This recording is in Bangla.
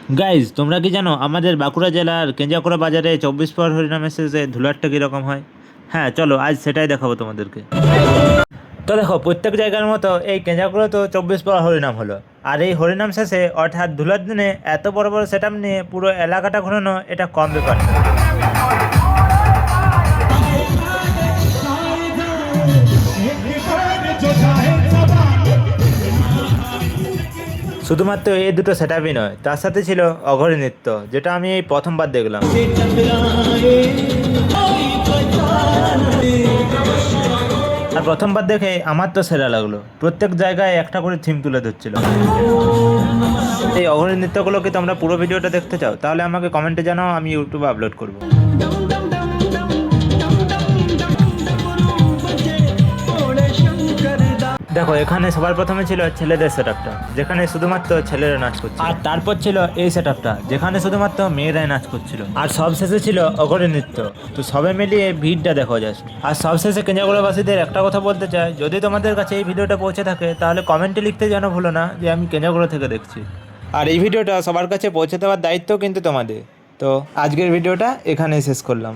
গাইজ, তোমরা কি জানো আমাদের বাঁকুড়া জেলার কেঞ্জাকুড়া বাজারে 24 প্রহর হরিনামের শেষে ধুলারটা কীরকম হয়? হ্যাঁ, চলো আজ সেটাই দেখাবো তোমাদেরকে। তো দেখো, প্রত্যেক জায়গার মতো এই কেঞ্জাকুড়া তো 24 প্রহর হরিনাম হলো। আর এই হরিনাম শেষে অর্থাৎ ধুলার দিনে এত বড় বড় সেট নিয়ে পুরো এলাকাটা ঘোরানো এটা কম ব্যাপার না। শুধুমাত্র এই দুটো সেটআপই নয়, তার সাথে ছিল অঘরী নৃত্য, যেটা আমি এই প্রথমবার দেখলাম। আর প্রথমবার দেখে আমার তো সেরা লাগলো, প্রত্যেক জায়গায় একটা করে থিম তুলে ধরছিল। এই অঘরী নৃত্যগুলো কি তোমরা পুরো ভিডিওটা দেখতে চাও? তাহলে আমাকে কমেন্টে জানাও, আমি ইউটিউবে আপলোড করবো। দেখো, এখানে সবার প্রথমে ছিল ছেলেদের সেটআপটা, যেখানে শুধুমাত্র ছেলেরা নাচ করছিল। আর তারপর ছিল এই সেটআপটা, যেখানে শুধুমাত্র মেয়েরাই নাচ করছিল। আর সবশেষে ছিল অঘরী নৃত্য। তো সবে মিলিয়ে ভিড়টা দেখো জাস্ট। আর সবশেষে কেঞ্জাকুড়াবাসীদের একটা কথা বলতে চাই, যদি তোমাদের কাছে এই ভিডিওটা পৌঁছে থাকে তাহলে কমেন্টে লিখতে যেন ভুলো না যে আমি কেঞ্জাকুড়া থেকে দেখছি। আর এই ভিডিওটা সবার কাছে পৌঁছে দেওয়ার দায়িত্ব কিন্তু তোমাদের। তো আজকের ভিডিওটা এখানেই শেষ করলাম।